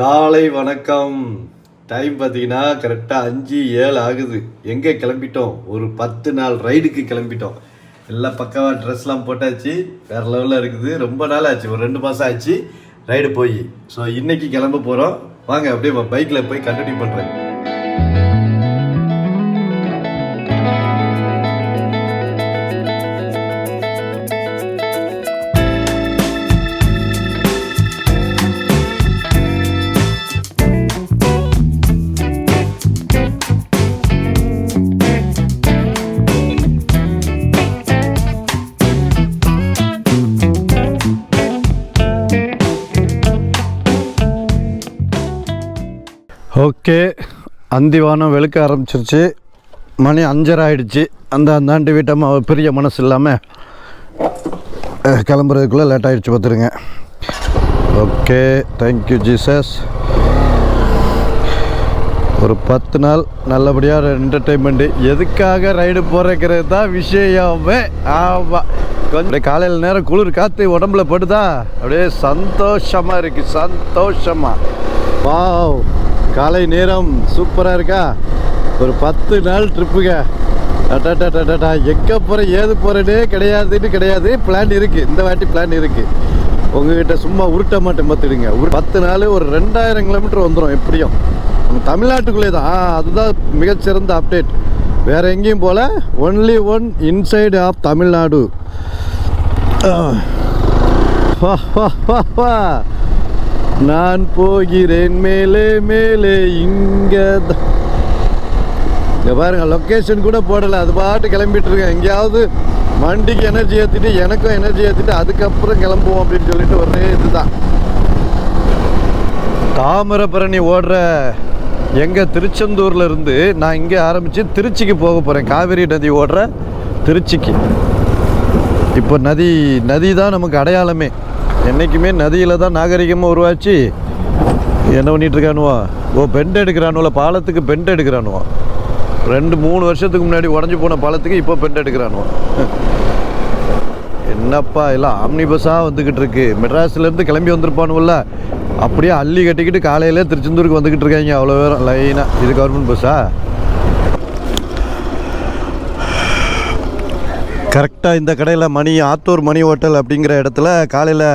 காலை வணக்கம். டைம் பார்த்தீங்கன்னா கரெக்டாக 5:07 ஆகுது. எங்கே கிளம்பிட்டோம்? ஒரு 10 நாள் ரைடுக்கு கிளம்பிட்டோம். எல்லாம் பக்காவாக ட்ரெஸ்லாம் போட்டாச்சு. வேறு லெவலில் இருக்குது. ரொம்ப நாள் ஆச்சு, ஒரு 2 மாதம் ஆச்சு ரைடு போய். ஸோ இன்றைக்கி கிளம்ப போகிறோம். வாங்க அப்படியே பைக்கில் போய் கண்டினியூ பண்ணுறேன். ஓகே, அந்திவானம் வெளுக்க ஆரம்பிச்சிருச்சு. மணி 5:30 ஆகிடுச்சு. அந்தாண்டு வீட்டம்மா பெரிய மனசு இல்லாமல் கிளம்புறதுக்குள்ளே லேட் ஆகிடுச்சு பார்த்துருங்க. Okay, thank you Jesus. ஒரு 10 நாள் நல்லபடியாக என்டர்டெயின்மெண்ட்டு. எதுக்காக ரைடு போகிறக்கிறது தான் விஷயமே. ஆமாம், கொஞ்சம் காலையில் நேரம் குளிர் காற்று உடம்புல படுதா, அப்படியே சந்தோஷமாக இருக்குது. சந்தோஷமாக வாவ், காலை நேரம் சூப்பராக இருக்கா. ஒரு 10 நாள் ட்ரிப்புங்க. அட்டாட்டாட்டாட்டா, எங்கே போகிறேன் ஏது போகிறேனே கிடையாது. பிளான் இருக்குது, இந்த வாட்டி பிளான் இருக்குது. உங்ககிட்ட சும்மா உருட்ட மாட்டேன் பார்த்துடுங்க. ஒரு 10 நாள் ஒரு 2000 கிலோமீட்டர் வந்துடும் எப்படியும். நம்ம தமிழ்நாட்டுக்குள்ளே தான். அதுதான் மிகச்சிறந்த அப்டேட். வேறு எங்கேயும் போல், only one inside of Tamil Nadu. நான் போகிறேன் மேலே மேலே. இங்கே பாருங்க, லொக்கேஷன் கூட போடலை, அது பாட்டு கிளம்பிட்டு இருக்கேன். எங்கேயாவது வண்டிக்கு எனர்ஜி ஏற்றிட்டு எனக்கும் எனர்ஜி ஏற்றிட்டு அதுக்கப்புறம் கிளம்புவோம் அப்படின்னு சொல்லிட்டு ஒரே இதுதான். தாமிரபரணி ஓடுற எங்கள் திருச்செந்தூரில் இருந்து நான் இங்கே ஆரம்பித்து திருச்சிக்கு போக போகிறேன். காவிரி நதி ஓடுற திருச்சிக்கு. இப்போ நதி தான் நமக்கு அடையாளமே. என்றைக்குமே நதியில் தான் நாகரிகமாக உருவாச்சு. என்ன பண்ணிகிட்ருக்கானுவோ? பெண்ட் எடுக்கிறானுவோ, பாலத்துக்கு பெண்ட் எடுக்கிறானுவோ. 2-3 வருஷத்துக்கு முன்னாடி உடஞ்சி போன பாலத்துக்கு இப்போ பெண்ட் எடுக்கிறானுவோ. என்னப்பா எல்லாம் ஆம்னி பஸ்ஸாக வந்துக்கிட்டு இருக்கு. மெட்ராஸ்லேருந்து கிளம்பி வந்திருப்பானுல்ல, அப்படியே அள்ளி கட்டிக்கிட்டு காலையிலே திருச்செந்தூருக்கு வந்துக்கிட்டு இருக்காங்க. அவ்வளோ பேரும் லைனாக. இது கவர்மெண்ட் பஸ்ஸா? கரெக்டாக இந்த கடையில் ஆத்தூர் மணி ஹோட்டல் அப்படிங்கிற இடத்துல காலையில்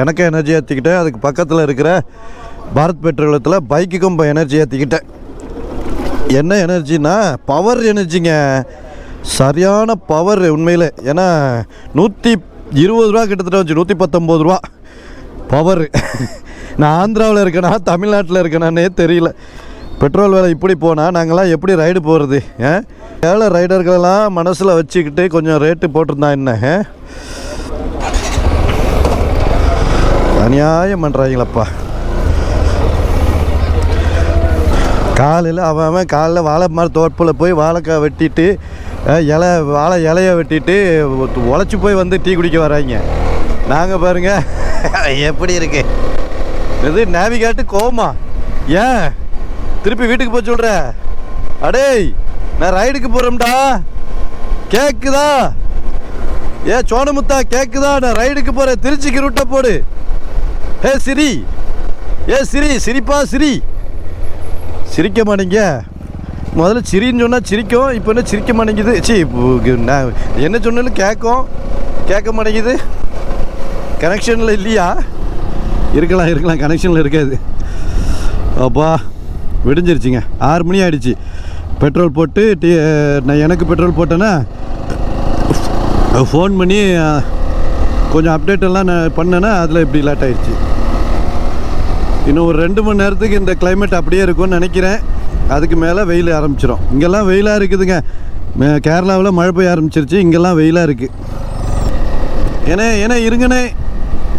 எனக்கு எனர்ஜி ஏற்றிக்கிட்டேன். அதுக்கு பக்கத்தில் இருக்கிற பாரத் பெட்ரோலத்தில் பைக்குக்கும் எனர்ஜி ஏற்றிக்கிட்டேன். என்ன எனர்ஜின்னா பவர் எனர்ஜிங்க. சரியான பவர் உண்மையில். ஏன்னா 120 ரூபா கிட்டத்தட்ட வச்சு 119 ரூபா பவர். நான் ஆந்திராவில் இருக்கேனா தமிழ்நாட்டில் இருக்கேனானே தெரியல. பெட்ரோல் விலை இப்படி போனால் நாங்களாம் எப்படி ரைடு போகிறது? ஏழை ரைடர்களெல்லாம் மனசில் வச்சுக்கிட்டு கொஞ்சம் ரேட்டு போட்டிருந்தா என்ன? அநியாயம் பண்ணுறாங்களப்பா. காலையில் அவன் காலையில் வாழை மரம் தோப்பில் போய் வாழைக்காய் வெட்டிட்டு வாழை இலையை வெட்டிட்டு உழைச்சி போய் வந்து டீ குடிக்க வராங்க. நாங்கள் பாருங்கள் எப்படி இருக்கு. இது நேவிகேட்டு கோவமா? ஏன் திருப்பி வீட்டுக்கு போய் சொல்கிற? அடேய், நான் ரைடுக்கு போகிறோம்டா, கேட்குதா? சோனமுத்தா கேட்குதா? நான் ரைடுக்கு போகிறேன், திருச்சிக்கு ரூட்டை போடு. சிரி, சிரிப்பா சிரி. சிரிக்க மாட்டேங்க. முதல்ல சிரின்னு சொன்னால் சிரிக்கும், இப்போ என்ன சிரிக்க மாட்டேங்குது. நான் என்ன சொன்னாலும் கேட்க மாட்டேங்குது. கனெக்ஷனில் இல்லையா? இருக்கலாம் கனெக்ஷனில் இருக்காது. அப்பா விடிஞ்சிருச்சுங்க. 6 மணி ஆகிடுச்சு. பெட்ரோல் போட்டு நான் எனக்கு பெட்ரோல் போட்டேன்னா ஃபோன் பண்ணி கொஞ்சம் அப்டேட்டெல்லாம் நான் பண்ணேன்னா அதில் இப்படி லேட் ஆகிடுச்சு. இன்னும் ஒரு 2 மணி நேரத்துக்கு இந்த கிளைமேட் அப்படியே இருக்கும்னு நினைக்கிறேன். அதுக்கு மேலே வெயில் ஆரம்பிச்சிடும். இங்கெல்லாம் வெயிலாக இருக்குதுங்க. கேரளாவில் மழை பெய்ய ஆரம்பிச்சிருச்சு, இங்கெல்லாம் வெயிலாக இருக்குது. ஏன்னா இருங்கண்ணே,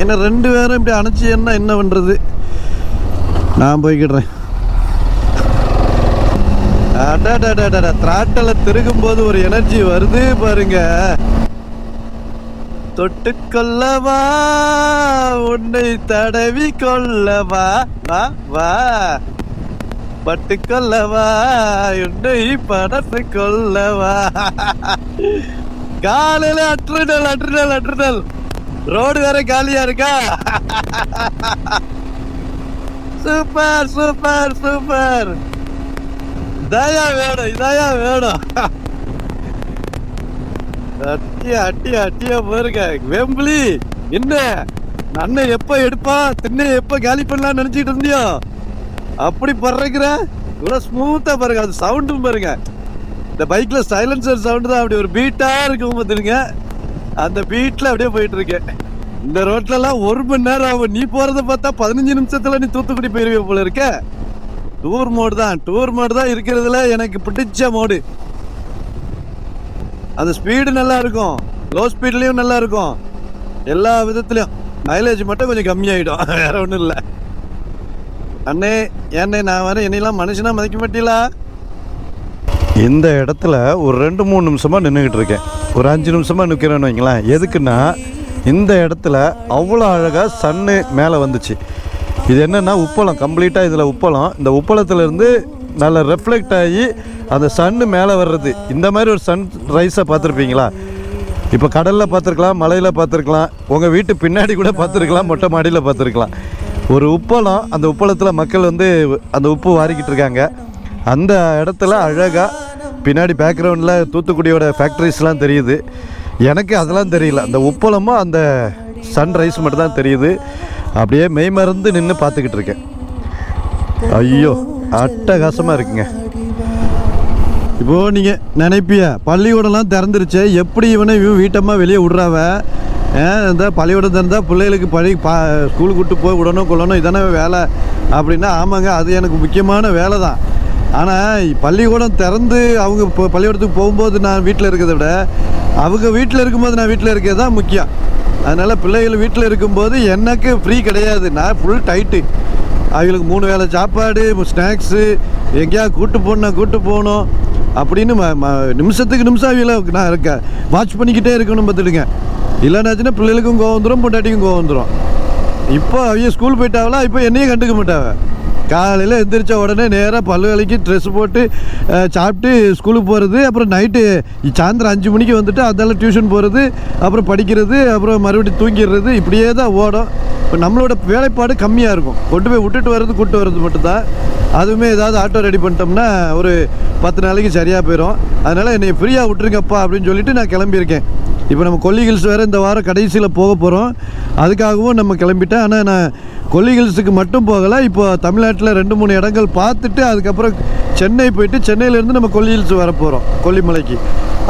என்ன 2 பேரும் இப்படி அணைச்சி என்ன பண்ணுறது? நான் போய்கிடுறேன். திராட்டலை திருகும்போது ஒரு எனர்ஜி வருது பாருங்க. தொட்டுக்கொள்ளவா உன்னை தடவி கொள்ளவா, வா பட்டுக்கொள்ளவா உன்னை படத்து கொள்ளவா. காலையில அற்றுதல் ரோடு வேற காலியா இருக்கா. Super super super. இதாயா வேணும், இதாயா வேணும். அட்டியா அட்டியா அட்டியா போயிருக்க வெம்பிளி. என்ன அண்ணன் எப்ப எடுப்பா திண்ணை எப்ப காலி பண்ணலாம்னு நினைச்சிட்டு இருந்தியோ அப்படி பறக்கிற. இவ்வளவு ஸ்மூத்தா பாருங்க, அது சவுண்டும் பாருங்க. இந்த பைக்ல சைலன்சர் சவுண்ட் தான் அப்படி ஒரு பீட்டா இருக்கும் பார்த்துருங்க. அந்த பீட்ல அப்படியே போயிட்டு இருக்கேன். இந்த ரோட்ல எல்லாம் 1 மணி நேரம் ஆகும். நீ போறத பார்த்தா 15 நிமிஷத்துல நீ தூத்துக்குடி போயிருவே போல இருக்க. டூர் மோடு தான் இருக்கிறதுல எனக்கு பிடிச்ச மோடு. அந்த ஸ்பீடு நல்லா இருக்கும், லோ ஸ்பீட்லயும் நல்லா இருக்கும், எல்லா விதத்துலயும். மைலேஜ் மட்டும் கொஞ்சம் கம்மியாயிடும், வேற ஒன்றும் இல்லை. அண்ணே ஏன்னே நான் வரேன், என்னெல்லாம் மனுஷனா மதிக்க மாட்டீங்களா? இந்த இடத்துல ஒரு 2-3 நிமிஷமாக நின்றுக்கிட்டு இருக்கேன். ஒரு 5 நிமிஷமாக நிற்கிறேன்னு வைங்களேன். எதுக்குன்னா இந்த இடத்துல அவ்வளோ அழகாக சன்னு மேலே வந்துச்சு. இது என்னென்னா உப்பளம், கம்ப்ளீட்டாக இதில் உப்பளம். இந்த உப்பளத்துலேருந்து நல்லா ரெஃப்ளெக்ட் ஆகி அந்த சன்னு மேலே வர்றது. இந்த மாதிரி ஒரு சன் ரைஸை பார்த்துருப்பீங்களா? இப்போ கடலில் பார்த்துருக்கலாம், மலையில் பார்த்துருக்கலாம், உங்கள் வீட்டு பின்னாடி கூட பார்த்துருக்கலாம், மொட்டை மாடியில் பார்த்துருக்கலாம். ஒரு உப்பளம், அந்த உப்பளத்தில் மக்கள் வந்து அந்த உப்பு வாரிக்கிட்டு இருக்காங்க. அந்த இடத்துல அழகாக பின்னாடி பேக்ரவுண்டில் தூத்துக்குடியோட ஃபேக்ட்ரிஸ்லாம் தெரியுது. எனக்கு அதெல்லாம் தெரியல, அந்த உப்பளமும் அந்த சன்ரைஸ் மட்டும் தான் தெரியுது. அப்படியே மெய்மறந்து நின்று பார்த்துக்கிட்டு இருக்கேன். ஐயோ அட்டகாசமாக இருக்குங்க. இப்போது நீங்கள் நினைப்பிய பள்ளிக்கூடம்லாம் திறந்துருச்சு, எப்படி இவனை வீட்டம்மா வெளியே விட்றாவ? இந்த பள்ளிக்கூடம் திறந்தால் பிள்ளைகளுக்கு ஸ்கூலுக்கு விட்டு போய் விடணும் கொள்ளணும், இதானே வேலை அப்படின்னா, ஆமாங்க அது எனக்கு முக்கியமான வேலை தான். ஆனால் பள்ளிக்கூடம் திறந்து அவங்க இப்போ பள்ளிக்கூடத்துக்கு போகும்போது நான் வீட்டில் இருக்கிறத விட அவங்க வீட்டில் இருக்கும்போது நான் வீட்டில் இருக்கிறது தான் முக்கியம். அதனால் பிள்ளைகள் வீட்டில் இருக்கும்போது எனக்கு ஃப்ரீ கிடையாது, நான் ஃபுல் டைட்டு. அவங்களுக்கு 3 வேளை சாப்பாடு, ஸ்நாக்ஸு, எங்கேயா கூட்டு போகணும் அப்படின்னு நிமிஷத்துக்கு நிமிஷம் அவங்கள நான் இருக்கேன் வாட்ச் பண்ணிக்கிட்டே இருக்கணும் பார்த்துடுங்க. இல்லைன்னாச்சுன்னா பிள்ளைகளுக்கும் கோவம் வந்துடும், பொண்டாட்டிக்கும் கோவம் வந்துடும். இப்போ அவங்க ஸ்கூல் போயிட்டாவளா, இப்போ என்னையும் கண்டுக்க மாட்டாவ. காலையில் எந்திரிச்ச உடனே நேராக பல்லு விலைக்கு ட்ரெஸ் போட்டு சாப்பிட்டு ஸ்கூலுக்கு போகிறது, அப்புறம் நைட்டு சாயந்தரம் 5 மணிக்கு வந்துட்டு அதெல்லாம் டியூஷன் போகிறது, அப்புறம் படிக்கிறது, அப்புறம் மறுபடியும் தூங்கிடுறது, இப்படியே தான் ஓடும். இப்போ நம்மளோட வேலைப்பாடு கம்மியாக இருக்கும். கொண்டு போய் விட்டுட்டு வர்றது கூட்டு வர்றது மட்டும்தான். அதுவுமே ஏதாவது ஆட்டோ ரெடி பண்ணிட்டோம்னா ஒரு 10 நாளைக்கு சரியாக போயிடும். அதனால் என்னை ஃப்ரீயாக விட்டுருங்கப்பா அப்படின்னு சொல்லிட்டு நான் கிளம்பியிருக்கேன். இப்போ நம்ம கொல்லி ஹில்ஸ் வேறு இந்த வாரம் கடைசியில் போக போகிறோம், அதுக்காகவும் நம்ம கிளம்பிட்டேன். ஆனால் நான் கொல்லி ஹில்ஸுக்கு மட்டும் போகலை, இப்போ தமிழ்நாட்டில் 2-3 இடங்கள் பார்த்துட்டு அதுக்கப்புறம் சென்னை போயிட்டு சென்னையிலேருந்து நம்ம கொல்லி ஹில்ஸ் வர போகிறோம், கொல்லிமலைக்கு.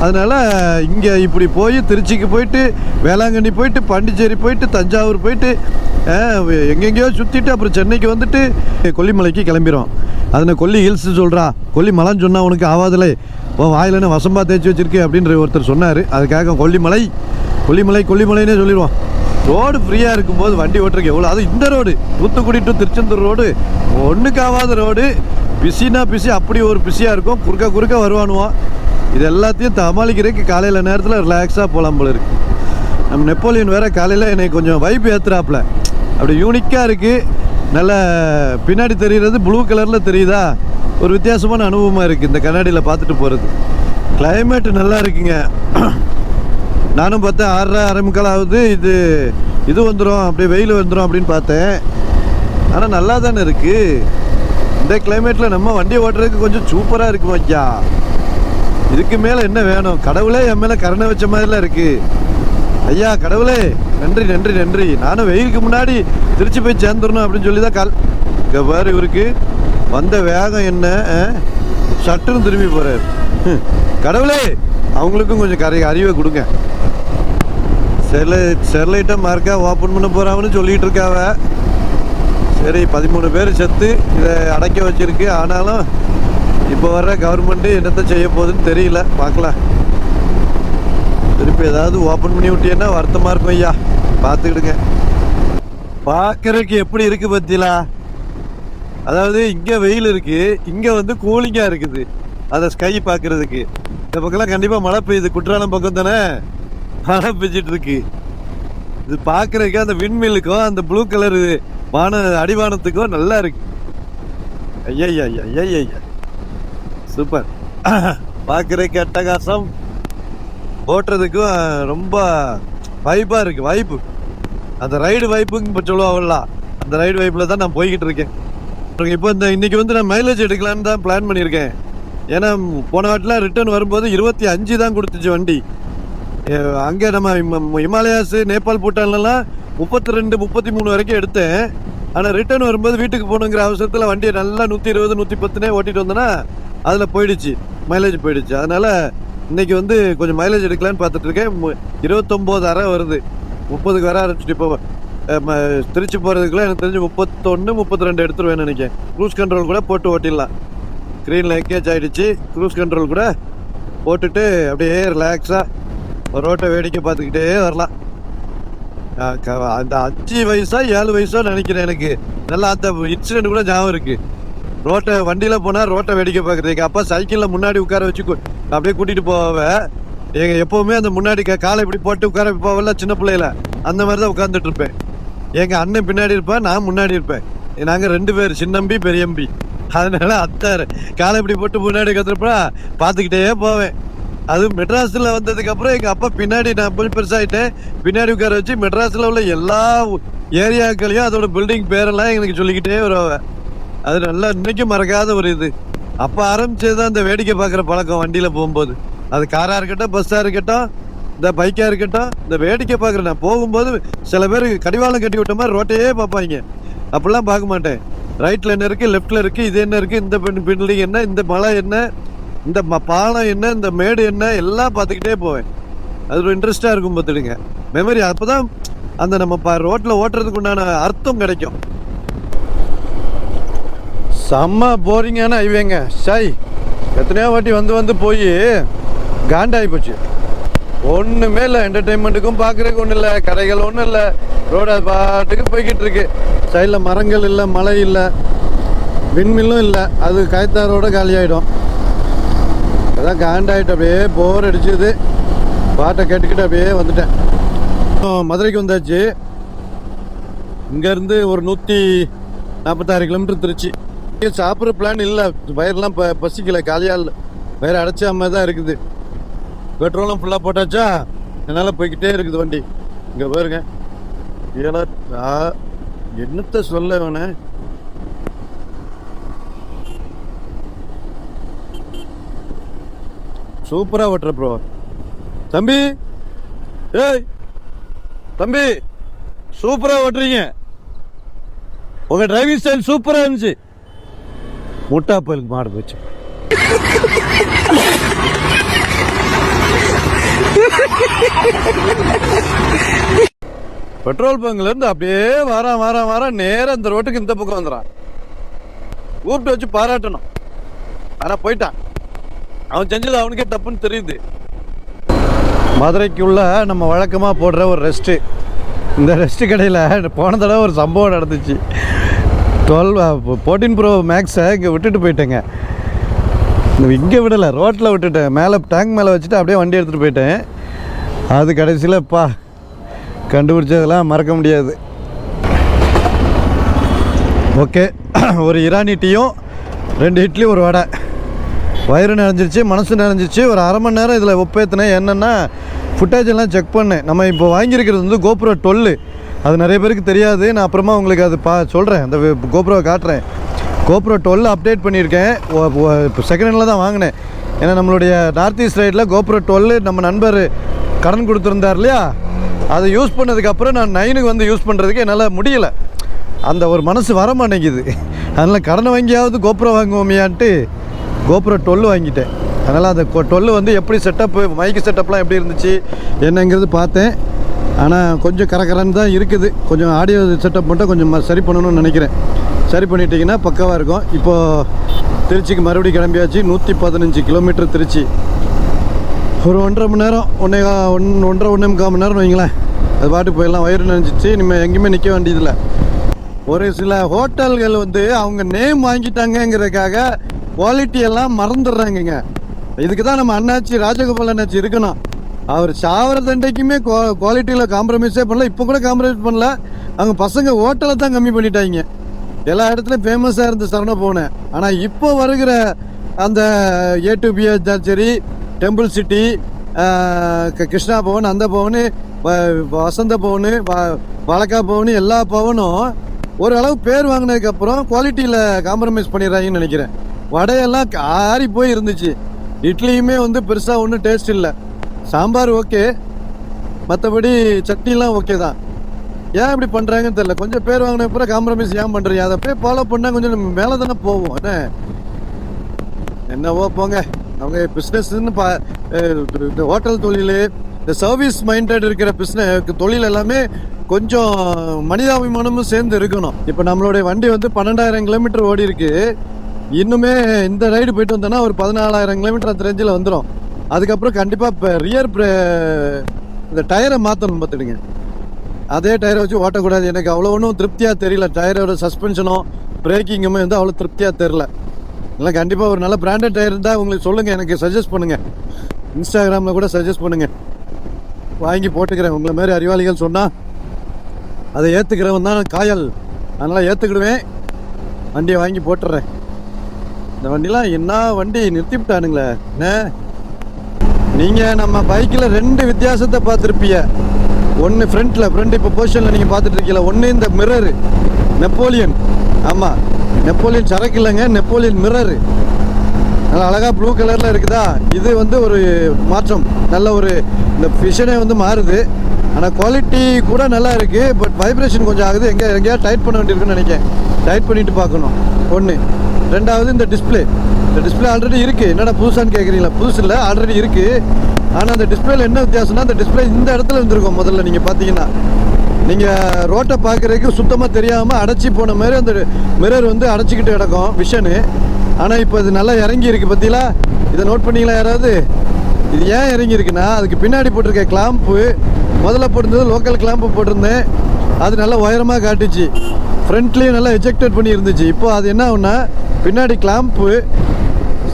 அதனால் இங்கே இப்படி போய் திருச்சிக்கு போயிட்டு, வேளாங்கண்ணி போயிட்டு, பாண்டிச்சேரி போயிட்டு, தஞ்சாவூர் போயிட்டு, எங்கெங்கேயோ சுற்றிட்டு அப்புறம் சென்னைக்கு வந்துட்டு கொல்லிமலைக்கு கிளம்பிடும். அதை கொல்லி ஹில்ஸ் சொல்கிறா, கொல்லிமலைன்னு சொன்னால் உனக்கு ஆவாதில்லை, வாயிலன்னு வசம்பா தேய்ச்சி வச்சிருக்கு அப்படின்ற ஒருத்தர் சொன்னார். அதுக்காக கொல்லிமலைன்னே சொல்லிடுவோம். ரோடு ஃப்ரீயாக இருக்கும்போது வண்டி ஓட்டுறதுக்கு எவ்வளோ, அது இந்த road Thoothukudi to Tiruchendur road ஒன்றுக்காவாத ரோடு. பிஸினா பிஸி, அப்படி ஒரு பிஸியாக இருக்கும், குறுக்க வருவானுவோம். இது எல்லாத்தையும் சமாளிக்கிறதுக்கு காலையில் நேரத்தில் ரிலாக்ஸாக போகலாம் போல இருக்குது. நம்ம நெப்போலியன் வேறு காலையில் என்னை கொஞ்சம் வைப் ஏற்றுறாப்புல, அப்படி யூனிக்காக இருக்குது. நல்லா பின்னாடி தெரிகிறது ப்ளூ கலரில் தெரியுதா, ஒரு வித்தியாசமான அனுபவமாக இருக்குது இந்த கண்ணாடியில் பார்த்துட்டு போகிறது. கிளைமேட்டு நல்லா இருக்குங்க. நானும் பார்த்தேன் 6:30 ஆகுது, இது வந்துடும், அப்படியே வெயில் வந்துடும் அப்படின்னு பார்த்தேன். ஆனால் நல்லா தானே இருக்குது. இந்த கிளைமேட்டில் நம்ம வண்டியை ஓட்டுறதுக்கு கொஞ்சம் சூப்பராக இருக்கும் ஐயா. இதுக்கு மேலே என்ன வேணும்? கடவுளே என் மேலே கருணை வச்ச மாதிரிலாம் இருக்குது ஐயா. கடவுளே நன்றி. நானும் வெயிலுக்கு முன்னாடி திருச்சி போய் சேர்ந்துடணும் அப்படின்னு சொல்லி தான் இங்கே பாரு, இவருக்கு வந்த வேகம் என்ன, சட்டுன்னு திரும்பி போகிறார். கடவுளே அவங்களுக்கும் கொஞ்சம் அறிவை கொடுங்க. ஸ்டெர்லைட்டை மார்க்காக ஓப்பன் பண்ண போகிறாங்கன்னு சொல்லிகிட்டு இருக்காவ. சரி, 13 பேர் செத்து இதை அடைக்க வச்சிருக்கு. ஆனாலும் இப்போ வர்ற கவர்மெண்ட்டு என்னத்தை செய்ய போகுதுன்னு தெரியல, பார்க்கலாம். திருப்பி ஏதாவது ஓப்பன் பண்ணி விட்டீங்கன்னா வருத்தமாக இருக்கும் ஐயா, பார்த்துக்கிடுங்க. பார்க்குறதுக்கு எப்படி இருக்குது பத்திலா? அதாவது இங்கே வெயில் இருக்குது, இங்கே வந்து கூலிங்காக இருக்குது. அதை ஸ்கை பார்க்குறதுக்கு இந்த பக்கம்லாம் கண்டிப்பாக மழை பெய்யுது. குற்றாலம் பக்கம் தானே மழை பெஞ்சிட்டு இருக்கு. இது பார்க்குறதுக்கு அந்த விண்மில்லுக்கும் அந்த ப்ளூ கலரு அடிவானத்துக்கும் நல்லா இருக்கு. ஐயா சூப்பர். பார்க்குறதுக்கு அட்டகாசம், ஓட்டுறதுக்கும் ரொம்ப வைப்பாக இருக்குது. வைப்பு, அந்த ரைடு வைப்புன்னு இப்போ சொல்லுவாங்கல்ல, அந்த ரைடு வைப்பில் தான் நான் போய்கிட்டு இருக்கேன். இப்போ இன்னைக்கு வந்து நான் மைலேஜ் எடுக்கலான்னு தான் பிளான் பண்ணியிருக்கேன். ஏன்னா போன வாட்டிலாம் ரிட்டர்ன் வரும்போது 25 தான் கொடுத்துச்சு வண்டி. அங்கே நம்ம ஹிமாலயாஸ் நேபாள் பூட்டான்லாம் 32 33 வரைக்கும் எடுத்தேன். ஆனால் ரிட்டர்ன் வரும்போது வீட்டுக்கு போகணுங்கிற அவசரத்தில் வண்டியை நல்லா 120 110 ஓட்டிட்டு வந்தேன்னா அதில் போயிடுச்சு, மைலேஜ் போயிடுச்சு. அதனால் இன்றைக்கி வந்து கொஞ்சம் மைலேஜ் எடுக்கலான்னு பார்த்துட்ருக்கேன். 29 அரை வருது, 30க்கு வர ஆரம்பிச்சிட்டு இப்போ திருச்சி போகிறதுக்குள்ள எனக்கு தெரிஞ்சு 31 32 எடுத்துருவேன்னு நினைக்கிறேன். க்ரூஸ் கண்ட்ரோல் கூட போட்டு ஓட்டிடலாம். ஸ்க்ரீனில் எங்கேஜ் ஆகிடுச்சு. க்ரூஸ் கண்ட்ரோல் கூட போட்டுட்டு அப்படியே ரிலாக்ஸாக ரோட்டை வேடிக்கை பார்த்துக்கிட்டே வரலாம். அந்த 5 வயசா 7 வயசோ நினைக்கிறேன். எனக்கு நல்லா அந்த இன்சிடென்ட் கூட ஞாபகம் இருக்குது. ரோட்டை வண்டியில் போனால் ரோட்டை வேடிக்கை பார்க்குறது. எங்கள் அப்பா சைக்கிளில் முன்னாடி உட்கார வச்சு அப்படியே கூட்டிகிட்டு போவேன். எங்கள் எப்போவுமே அந்த முன்னாடி காலை இப்படி போட்டு உட்கார போவல சின்ன பிள்ளையில, அந்த மாதிரி தான் உட்காந்துட்டு இருப்பேன். எங்கள் அண்ணன் பின்னாடி இருப்பேன், நான் முன்னாடி இருப்பேன். நாங்கள் 2 பேர், சின்னம்பி பெரியம்பி. அதனால அத்தார் காலை இப்படி போட்டு முன்னாடி கற்றுப்பா பார்த்துக்கிட்டே போவேன். அது மெட்ராஸில் வந்ததுக்கப்புறம் எங்கள் அப்பா பின்னாடி, நான் கொஞ்சம் பெருசாகிட்டேன், பின்னாடி உட்கார வச்சு மெட்ராஸில் உள்ள எல்லா ஏரியாக்களையும் அதோட பில்டிங் பேரெல்லாம் எங்களுக்கு சொல்லிக்கிட்டே வருவாங்க. அது நல்லா இன்றைக்கும் மறக்காத ஒரு இது. அப்போ ஆரம்பிச்சது தான் இந்த வேடிக்கை பார்க்குற பழக்கம். வண்டியில் போகும்போது அது காராக இருக்கட்டும், பஸ்ஸாக இருக்கட்டும், இந்த பைக்காக இருக்கட்டும், இந்த வேடிக்கை பார்க்குறேன். நான் போகும்போது சில பேர் கடிவாளம் கட்டி விட்ட மாதிரி ரோட்டையே பார்ப்பாங்க. அப்படிலாம் பார்க்க மாட்டேன். ரைட்டில் என்ன இருக்குது, லெஃப்டில் இருக்குது, இது என்ன இருக்குது, இந்த பில்டிங் என்ன, இந்த மலை என்ன, இந்த பாலம் என்ன, இந்த மேடு என்ன, எல்லாம் பார்த்துக்கிட்டே போவேன். அது ஒரு இன்ட்ரெஸ்டாக இருக்கும். பார்த்துடுங்க, மெமரி. அப்போ தான் அந்த நம்ம ரோட்டில் ஓட்டுறதுக்கு உண்டான அர்த்தம் கிடைக்கும். செம்ம போரிங்கான ஹைவேங்க. சாய் எத்தனையோ வாட்டி வந்து போய் காண்டாகி போச்சு. ஒன்றுமே இல்லை, என்டர்டெயின்மெண்ட்டுக்கும் பார்க்குறதுக்கு ஒன்றும் இல்லை, கரைகள் ஒன்றும் இல்லை, ரோடு பாட்டுக்கு போய்கிட்டு இருக்கு. சைடில் மரங்கள் இல்லை, மழை இல்லை, விண்மில்லும் இல்லை. அது காய்த்தாரோட காலியாகிடும். அதான் காண்டாயிட்டு அப்படியே போர் அடிச்சுது. பாட்டை கேட்டுக்கிட்டு அப்படியே வந்துட்டேன். மதுரைக்கு வந்தாச்சு. இங்கேருந்து ஒரு 146 கிலோமீட்டர் திருச்சி. சாப்பிட்ற பிளான் இல்லை, வயிறுலாம் பசிக்கலை, காலியாக வயிறு அடைச்சாம தான் இருக்குது. பெட்ரோலும் ஃபுல்லாக போட்டாச்சா, என்னால் போய்கிட்டே இருக்குது வண்டி. இங்கே பாருங்க, என்னத்தை சொல்ல வேணே. சூப்பராக ஓட்டுற ப்ரோ. தம்பி, ஏய் தம்பி, சூப்பராக ஓட்டுறீங்க. உங்கள் டிரைவிங் ஸ்டைல் சூப்பராக இருந்துச்சு. முட்டா போயிலுக்கு மாடு போச்சு. பெட்ரோல் பங்க்ல இருந்து அப்படியே வாரம் நேரம் இந்த ரோட்டுக்கு இந்த பக்கம் வந்துடான். கூப்பிட்டு வச்சு பாராட்டணும். ஆனா போயிட்டான். அவன் செஞ்சது அவனுக்கே தப்புன்னு தெரியுது. மதுரைக்குள்ள நம்ம வழக்கமாக போடுற ஒரு ரெஸ்ட்டு. இந்த ரெஸ்ட்டு கடையில் போன தடவை ஒரு சம்பவம் நடந்துச்சு. 14 Pro மேக்ஸை இங்கே விட்டுட்டு போயிட்டேங்க. இங்கே விடலை, ரோட்டில் விட்டுட்டேன். மேலே டேங்க் மேலே வச்சுட்டு அப்படியே வண்டி எடுத்துகிட்டு போயிட்டேன். அது கடைசியில் கண்டுபிடிச்சதெல்லாம் மறக்க முடியாது. ஓகே, ஒரு இரானி டீயும் 2 இட்லி ஒரு வடை. வயிறு நிறைஞ்சிருச்சு, மனசு நிறைஞ்சிருச்சு. ஒரு அரை மணி நேரம் இதில் ஒப்பேற்றினேன். என்னென்னா ஃபுட்டேஜ் எல்லாம் செக் பண்ணேன். நம்ம இப்போ வாங்கியிருக்கிறது வந்து GoPro 12. அது நிறைய பேருக்கு தெரியாது. நான் அப்புறமா உங்களுக்கு அது சொல்கிறேன், அந்த GoPro காட்டுறேன். GoPro 12 அப்டேட் பண்ணியிருக்கேன். இப்போ செகண்ட் ஹேண்டில் தான் வாங்கினேன். ஏன்னா நம்மளுடைய நார்த் ஈஸ்ட் ரைடில் GoPro 12 நம்ம நண்பர் கடன் கொடுத்துருந்தார் இல்லையா, அதை யூஸ் பண்ணதுக்கப்புறம் நான் 9க்கு வந்து யூஸ் பண்ணுறதுக்கு என்னால் முடியலை. அந்த ஒரு மனசு வர மாட்டேங்குது. அதனால் கடனை வாங்கியாவது GoPro வாங்குவோமையான்ட்டு GoPro 12 வாங்கிட்டேன். அதனால் அந்த 12 வந்து எப்படி செட்டப்பு, மைக்கு செட்டப்லாம் எப்படி இருந்துச்சு என்னங்கிறது பார்த்தேன். ஆனால் கொஞ்சம் கரகரன்னு தான் இருக்குது. கொஞ்சம் ஆடியோ செட்டப் மட்டும் கொஞ்சம் சரி பண்ணணும்னு நினைக்கிறேன். சரி பண்ணிட்டீங்கன்னா பக்காவாக இருக்கும். இப்போது திருச்சிக்கு மறுபடியும் கிளம்பியாச்சு. 115 கிலோமீட்டர் திருச்சி. ஒரு 1.5 மணி நேரம், 1.5 மணி நேரம் வைங்களேன். அது பாட்டுக்கு போயிடலாம். வயிறு நினைஞ்சிச்சு. இனிமேல் எங்கேயுமே நிற்க வேண்டியதில்லை. ஒரு சில ஹோட்டல்கள் வந்து அவங்க நேம் வாங்கிட்டாங்கங்கிறதுக்காக குவாலிட்டியெல்லாம் மறந்துடுறாங்கங்க. இதுக்கு தான் நம்ம அண்ணாச்சி, ராஜகோபால் அண்ணாச்சி இருக்கணும். அவர் சாவர தண்டைக்குமே குவாலிட்டியில் காம்ப்ரமைஸே பண்ணல. இப்போ கூட காம்ப்ரமைஸ் பண்ணல. அவங்க பசங்க ஹோட்டலை தான் கம்மி பண்ணிட்டாங்க. எல்லா இடத்துலையும் ஃபேமஸாக இருந்த சரவணபவன். ஆனால் இப்போ வருகிற அந்த A2B சரி, டெம்பிள் சிட்டி, கிருஷ்ணா பவன், அந்த பவனு, வசந்த பவனு, வழக்கா பவனு, எல்லா பவனும் ஓரளவு பேர் வாங்கினதுக்கப்புறம் குவாலிட்டியில் காம்ப்ரமைஸ் பண்ணிடுறாங்கன்னு நினைக்கிறேன். வடையெல்லாம் ஆறி போய் இருந்துச்சு. இட்லியுமே வந்து பெருசாக ஒன்றும் டேஸ்ட் இல்லை. சாம்பார் ஓகே, மற்றபடி சட்னிலாம் ஓகே தான். ஏன் இப்படி பண்ணுறாங்கன்னு தெரியல. கொஞ்சம் பேர் வாங்கின அப்புறம் காம்ப்ரமைஸ் ஏன் பண்ணுறீங்க? அதை போய் ஃபாலோ பண்ணால் கொஞ்சம் நம்ம மேலே தானே போவோம். என்னவோ போங்க. அவங்க பிஸ்னஸ்ன்னு இந்த ஹோட்டல் தொழில், இந்த சர்வீஸ் மைண்டட் இருக்கிற பிஸ்னஸ் தொழில் எல்லாமே கொஞ்சம் மனிதாபிமானமும் சேர்ந்து இருக்கணும். இப்போ நம்மளுடைய வண்டி வந்து 12,000 கிலோமீட்டர் ஓடி இருக்கு. இன்னுமே இந்த ரைடு போயிட்டு வந்தோன்னா ஒரு 14,000 கிலோமீட்டர் அந்த ரேஞ்சில் வந்துடும். அதுக்கப்புறம் கண்டிப்பாக இப்போ ரியர் இந்த டயரை மாற்றணும். பார்த்துடுங்க, அதே டயரை வச்சு ஓட்டக்கூடாது. எனக்கு அவ்வளோ ஒன்றும் திருப்தியாக தெரியல. டயரோட சஸ்பென்ஷனும் பிரேக்கிங்குமே வந்து அவ்வளோ திருப்தியாக தெரில. இல்லை கண்டிப்பாக ஒரு நல்ல பிராண்டட் டயர் இருந்தால் உங்களுக்கு சொல்லுங்கள், எனக்கு சஜஸ்ட் பண்ணுங்கள். இன்ஸ்டாகிராமில் கூட சஜஸ்ட் பண்ணுங்கள், வாங்கி போட்டுக்கிறேன். உங்களை மாதிரி அறிவாளிகள் சொன்னால் அதை ஏற்றுக்கிறவன் தான் காயல். அதனால் ஏற்றுக்கிடுவேன், வண்டியை வாங்கி போட்டுடுறேன். இந்த வண்டிலாம் என்ன வண்டி நிறுத்திவிட்டானுங்களே. என்ன நீங்கள் நம்ம பைக்கில் 2 வித்தியாசத்தை பார்த்துருப்பீங்க. ஒன்று ஃப்ரண்ட் இப்போ பொசிஷனில் நீங்கள் பார்த்துட்டு இருக்கீங்களா, ஒன்று இந்த மிரரு நெப்போலியன். ஆமாம், நெப்போலியன் சரக்கு இல்லைங்க, நெப்போலியன் மிரரு. நல்லா அழகாக ப்ளூ கலரில் இருக்குதா. இது வந்து ஒரு மாற்றம், நல்ல ஒரு இந்த ஃபிஷனே வந்து மாறுது. ஆனால் குவாலிட்டி கூட நல்லா இருக்குது. பட் வைப்ரேஷன் கொஞ்சம் ஆகுது. எங்கேயா டைட் பண்ண வேண்டியிருக்குன்னு நினைக்கிறேன். டைட் பண்ணிவிட்டு பார்க்கணும். ஒன்று. ரெண்டாவது இந்த டிஸ்பிளே ஆல்ரெடி இருக்குது. என்னடா புதுசான்னு கேட்குறீங்களா? புதுசு இல்லை, ஆல்ரெடி இருக்குது. ஆனால் அந்த டிஸ்பிளேல என்ன வித்தியாசம்னா, அந்த டிஸ்பிளே இந்த இடத்துல இருந்திருக்கும் முதல்ல. நீங்கள் பார்த்தீங்கன்னா நீங்கள் ரோட்டை பார்க்குறதுக்கு சுத்தமாக தெரியாமல் அடைச்சி போன மாதிரி அந்த மிரர் வந்து அடைச்சிக்கிட்டு கிடக்கும் விஷனு. ஆனால் இப்போ இது நல்லா இறங்கி இருக்குது. பார்த்தீங்களா? இதை நோட் பண்ணிங்களா யாராவது? இது ஏன் இறங்கி இருக்குன்னா, அதுக்கு பின்னாடி போட்டிருக்க கிளாம்பு, முதல்ல போட்டிருந்தது லோக்கல் கிளாம்பு போட்டிருந்தேன். அது நல்லா உயரமாக காட்டுச்சு. ஃப்ரண்ட்லேயும் நல்லா எஜெக்டட் பண்ணி இருந்துச்சு. இப்போ அது என்ன ஆகுனா, பின்னாடி கிளாம்பு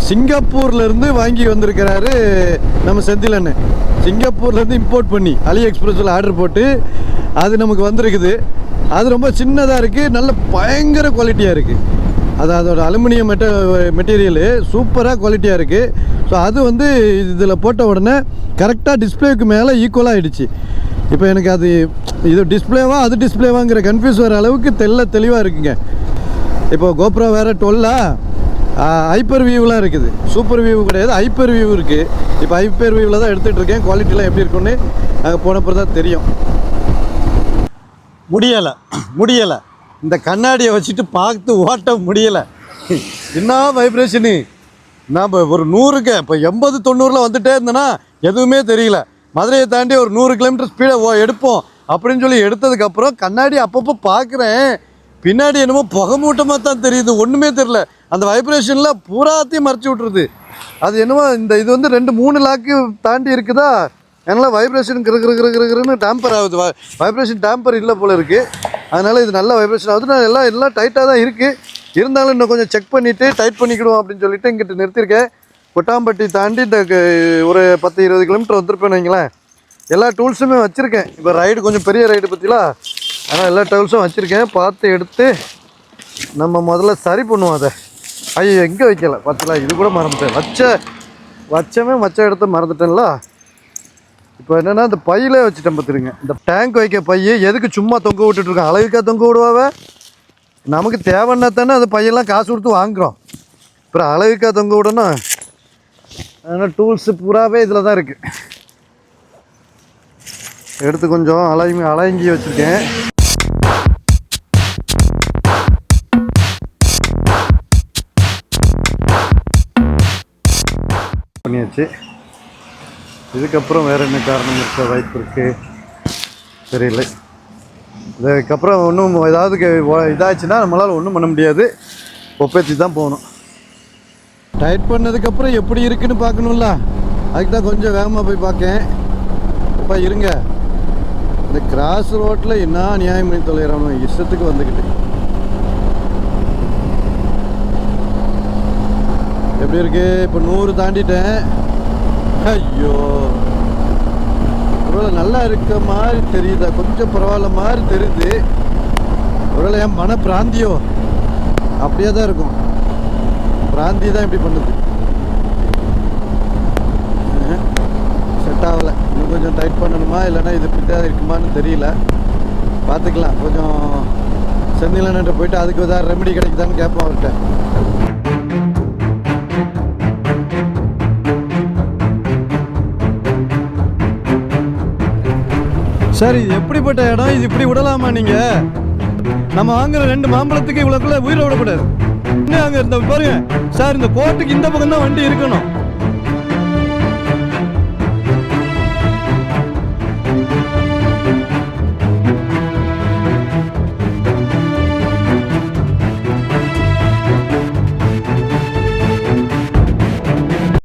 சிங்கப்பூர்லேருந்து வாங்கி வந்திருக்கிறாரு நம்ம செந்திலன்னு. சிங்கப்பூர்லேருந்து இம்போர்ட் பண்ணி அலி எக்ஸ்பிரஸில் ஆர்டர் போட்டு அது நமக்கு வந்திருக்குது. அது ரொம்ப சின்னதாக இருக்குது, நல்ல பயங்கர குவாலிட்டியாக இருக்குது. அது அதோட அலுமினியம் மெட்டீரியலு சூப்பராக குவாலிட்டியாக இருக்குது. ஸோ அது வந்து இதில் போட்ட உடனே கரெக்டாக டிஸ்பிளேவுக்கு மேலே ஈக்குவலாக ஆகிடுச்சு. இப்போ எனக்கு அது இது டிஸ்பிளேவா அது டிஸ்பிளேவாங்கிற கன்ஃபியூஸ் வர அளவுக்கு தெளிவாக இருக்குங்க. இப்போ கோப்ரோ வேறு 12 ஹைப்பர் வியூலாம் இருக்குது. சூப்பர் வியூ கிடையாது, ஹைப்பர் வியூ இருக்குது. இப்போ ஹைப்பர் வியூவில் தான் எடுத்துகிட்டு இருக்கேன். குவாலிட்டிலாம் எப்படி இருக்குன்னு அங்கே போனப்போ தான் தெரியும். முடியலை இந்த கண்ணாடியை வச்சுட்டு பார்த்து ஓட்ட முடியலை. என்ன வைப்ரேஷனு! நாம் ஒரு 100க்கு இப்போ 80-90 வந்துட்டே இருந்தேன்னா எதுவுமே தெரியல. மதுரையை தாண்டி ஒரு 100 கிலோமீட்டர் ஸ்பீடை எடுப்போம் அப்படின்னு சொல்லி எடுத்ததுக்கப்புறம் கண்ணாடி அப்பப்போ பார்க்குறேன். பின்னாடி என்னமோ புகை மூட்டமாக தான் தெரியுது, ஒன்றுமே தெரில. அந்த வைப்ரேஷனில் பூராத்தையும் மறைச்சி விட்ருது. அது என்னமோ இது வந்து 2-3 லாக்கு தாண்டி இருக்குதா, அதனால் வைப்ரேஷன் கிருன்னு டேம்பர் ஆகுது. வைப்ரேஷன் டேம்பர் இல்லை போல் இருக்குது. அதனால் இது நல்ல வைப்ரேஷன் ஆகுது. நான் எல்லாம் டைட்டாக தான் இருக்குது. இருந்தாலும் இன்னும் கொஞ்சம் செக் பண்ணிவிட்டு டைட் பண்ணிக்கிடுவோம் அப்படின்னு சொல்லிட்டு இங்கிட்ட நிறுத்தியிருக்கேன். கொட்டாம்பட்டி தாண்டி இந்த ஒரு 10-20 கிலோமீட்டர் வந்திருப்பேன்னு வைங்களேன். எல்லா டூல்ஸுமே வச்சுருக்கேன். இப்போ ரைடு கொஞ்சம் பெரிய ரைடு பற்றிலாம், ஆனால் எல்லா டூல்ஸும் வச்சுருக்கேன். பார்த்து எடுத்து நம்ம முதல்ல சரி பண்ணுவோம். அதை ஐயோ எங்கே வைக்கல பார்த்தீங்களா, இது கூட மறந்துட்டேன். வச்ச இடத்த மறந்துட்டேன்ல. இப்போ என்னென்னா இந்த பையிலே வச்சுட்டேன் பார்த்துருங்க. இந்த டேங்க் வைக்க பைய எதுக்கு சும்மா தொங்க விட்டுட்ருக்கேன்? அளவுக்காக தொங்க விடுவாவே. நமக்கு தேவைன்னா தானே அந்த பையெல்லாம் காசு கொடுத்து வாங்குகிறோம். அப்புறம் அளவுக்காக தொங்க விடணும். அதனால் டூல்ஸு பூராவே இதில் தான் இருக்குது. எடுத்து கொஞ்சம் அலங்கி வச்சுருக்கேன். பண்ணியாச்சு. இதுக்கப்புறம் வேறு என்ன காரணம் இருக்க வாய்ப்பு இருக்குது தெரியல. இதுக்கப்புறம் ஒன்றும் ஏதாவது இதாச்சுன்னா நம்மளால் ஒன்றும் பண்ண முடியாது, ஒப்பேத்தி தான் போகணும். டைட் பண்ணதுக்கப்புறம் எப்படி இருக்குன்னு பார்க்கணும்ல, அதுக்கு தான் கொஞ்சம் வேகமாக போய் பார்க்கேன். அப்போ இருங்க, இந்த கிராஸ் ரோட்டில் என்ன நியாயம் பண்ணி தொலைகிறானோ, இஷ்டத்துக்கு வந்துக்கிட்டு. எப்படி இருக்கு? இப்போ 100 தாண்டிட்டேன். ஐயோ, ஒருவேளை நல்லா இருக்க மாதிரி தெரியுதா? கொஞ்சம் பரவாயில்ல மாதிரி தெரியுது. ஒருவேளை என் மன பிராந்தியோ அப்படியே தான் இருக்கும். பிராந்தி தான் இப்படி பண்ணுது. செட் ஆகலை. இன்னும் கொஞ்சம் டைட் பண்ணணுமா இல்லைன்னா இது பிட்டாக இருக்குமான்னு தெரியல. பார்த்துக்கலாம். கொஞ்சம் செந்திலன்ட்ட போயிட்டு அதுக்கு ஏதாவது ரெமெடி கிடைக்குதான்னு கேட்போம் அவர்கிட்ட. சார் இது எப்படிப்பட்ட இடம்? இது இப்படி விடலாமா நீங்க? நம்ம வாங்குற 2 மாம்பழத்துக்கு இவ்வளோக்குள்ள உயிரை விடக்கூடாது. இன்னும் அங்கே இந்த பாருங்க சார், இந்த கோர்ட்டுக்கு இந்த பக்கம் தான் வண்டி இருக்கணும்.